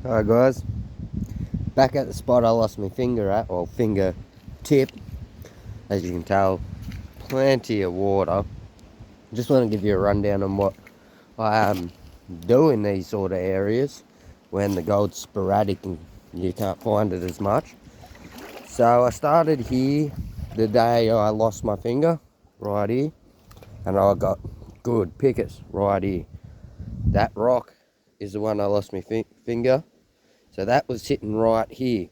Hi guys, back at the spot I lost my finger at, or finger tip. As you can tell, plenty of water. Just want to give you a rundown on what I do in these sort of areas when the gold's sporadic and you can't find it as much. So I started here the day I lost my finger, right here, and I got good pickers right here. That rock is the one I lost my finger. So that was sitting right here.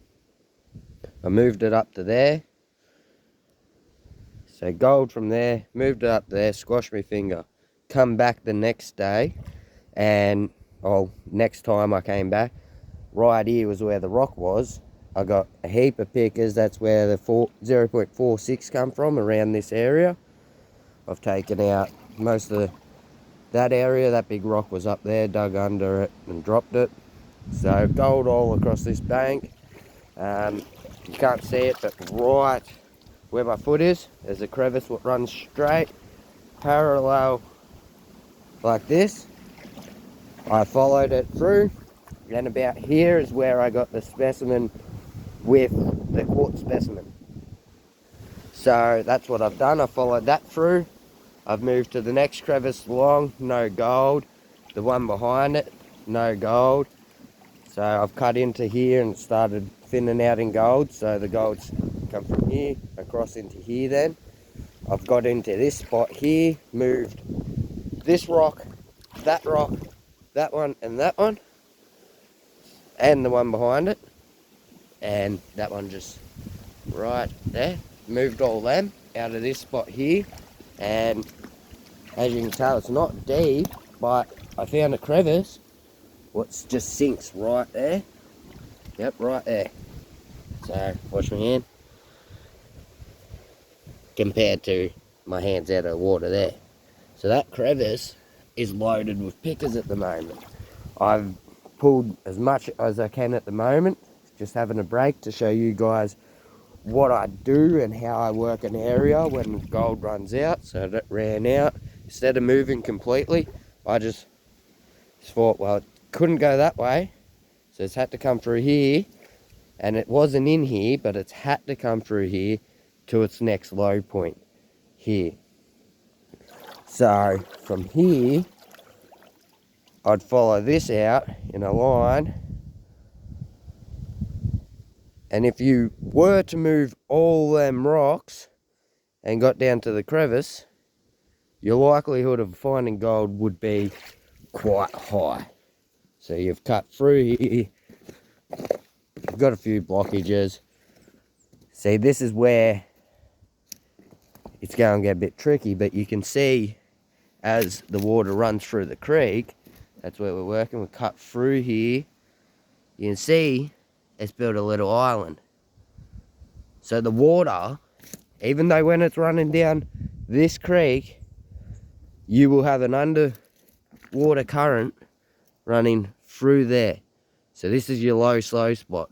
I moved it up to there. So gold from there, moved it up there, squashed my finger. Come back the next day, and next time I came back, right here was where the rock was. I got a heap of pickers. That's where the 0.46 come from, around this area. I've taken out most of that area. That big rock was up there, dug under it and dropped it. So gold all across this bank. You can't see it, but right where my foot is, there's a crevice that runs straight parallel like this. I followed it through, and about here is where I got the specimen with the quartz specimen. So that's what I've done. I followed that through. I've moved to the next crevice along, no gold. The one behind it, no gold. So I've cut into here and started thinning out in gold. So the gold's come from here across into here then. I've got into this spot here, moved this rock, that one, and the one behind it, and that one just right there. Moved all them out of this spot here, and as you can tell, it's not deep, but I found a crevice what just sinks right there. Yep, right there. So wash my hand compared to my hands out of the water there. So that crevice is loaded with pickers at the moment. I've pulled as much as I can at the moment, just having a break to show you guys what I do and how I work an area when gold runs out. So that ran out. Instead of moving completely, I just thought, well, it couldn't go that way, so it's had to come through here, and it wasn't in here, but it's had to come through here to its next low point here. So from here, I'd follow this out in a line, and if you were to move all them rocks and got down to the crevice, your likelihood of finding gold would be quite high. So you've cut through here, you've got a few blockages. See, this is where it's going to get a bit tricky, but you can see as the water runs through the creek, that's where we're working. We cut through here. You can see it's built a little island. So the water, even though when it's running down this creek, you will have an underwater current running through there. So this is your low slow spot.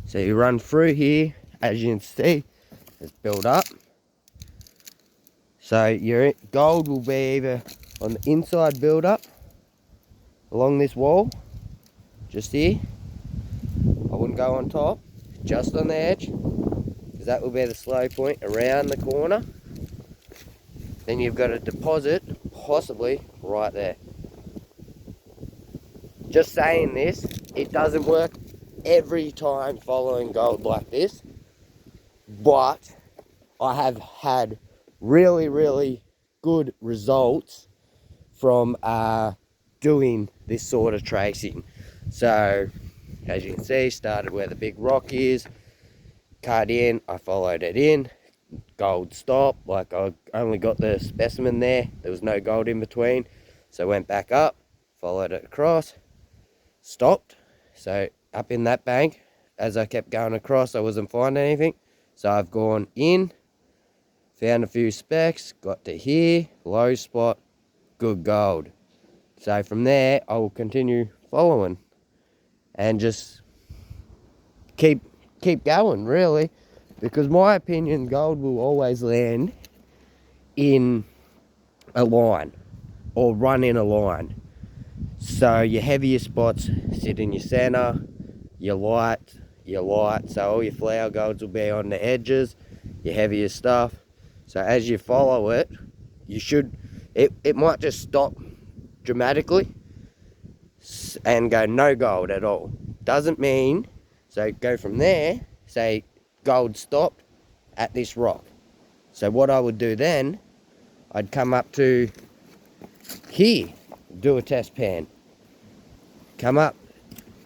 So you run through here, as you can see, it's built up. So your gold will be either on the inside build up along this wall, just here. I wouldn't go on top, just on the edge, because that will be the slow point around the corner. Then you've got a deposit, possibly right there. Just saying this, it doesn't work every time following gold like this, but I have had really good results from doing this sort of tracing. So as you can see, started where the big rock is, cut in, I followed it in, gold stopped, like I only got the specimen there was no gold in between, so I went back up, followed it across, stopped. So up in that bank, as I kept going across, I wasn't finding anything, so I've gone in, found a few specks, got to here, low spot, good gold. So from there, I will continue following and just keep going, really, because my opinion, gold will always land in a line or run in a line. So your heavier spots sit in your center, your light, so all your flower golds will be on the edges, your heavier stuff. So as you follow it, you should, it might just stop dramatically and go no gold at all. Doesn't mean, so go from there, say gold stopped at this rock. So what I would do then, I'd come up to here, do a test pan. Come up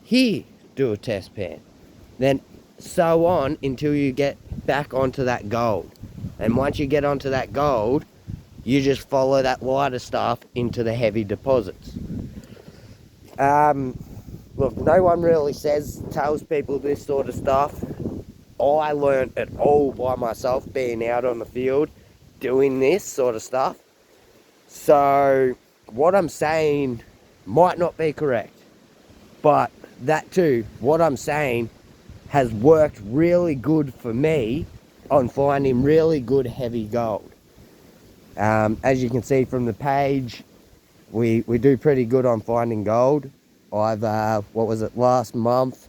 here, do a test pan. Then so on until you get back onto that gold. And once you get onto that gold, you just follow that lighter stuff into the heavy deposits. Look, no one really tells people this sort of stuff. I learned it all by myself, being out on the field, doing this sort of stuff. So what I'm saying might not be correct, but that too, what I'm saying has worked really good for me on finding really good heavy gold. As you can see from the page, we do pretty good on finding gold. I've, what was it, last month,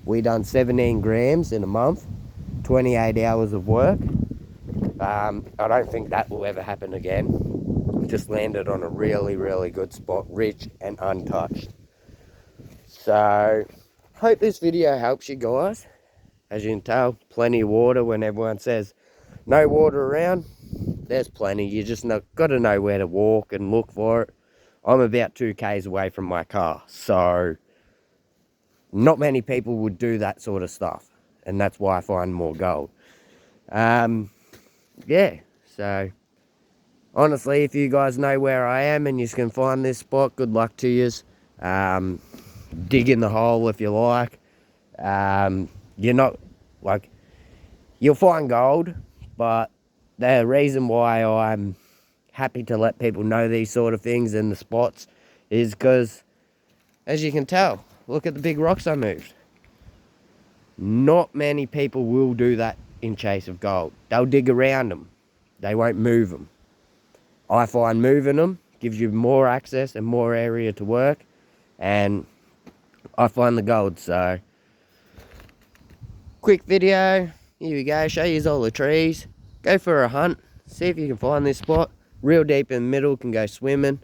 we done 17 grams in a month, 28 hours of work. I don't think that will ever happen again. Just landed on a really, really good spot, rich and untouched. So, hope this video helps you guys. As you can tell, plenty of water. When everyone says no water around, there's plenty. You just got to know where to walk and look for it. I'm about 2 k's away from my car, so not many people would do that sort of stuff, and that's why I find more gold. Yeah, so honestly, if you guys know where I am and you can find this spot, good luck to yous. Dig in the hole if you like. You're not, like, you'll find gold, but the reason why I'm happy to let people know these sort of things in the spots is because, as you can tell, look at the big rocks I moved. Not many people will do that in chase of gold. They'll dig around them. They won't move them. I find moving them gives you more access and more area to work, and I find the gold. So quick video, here we go, show you all the trees. Go for a hunt, see if you can find this spot. Real deep in the middle, can go swimming.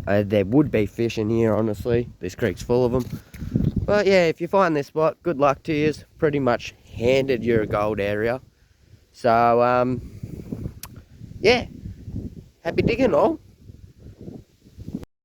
There would be fish in here, honestly. This creek's full of them. But yeah, if you find this spot, good luck to you. Pretty much handed you a gold area. So yeah, happy digging all.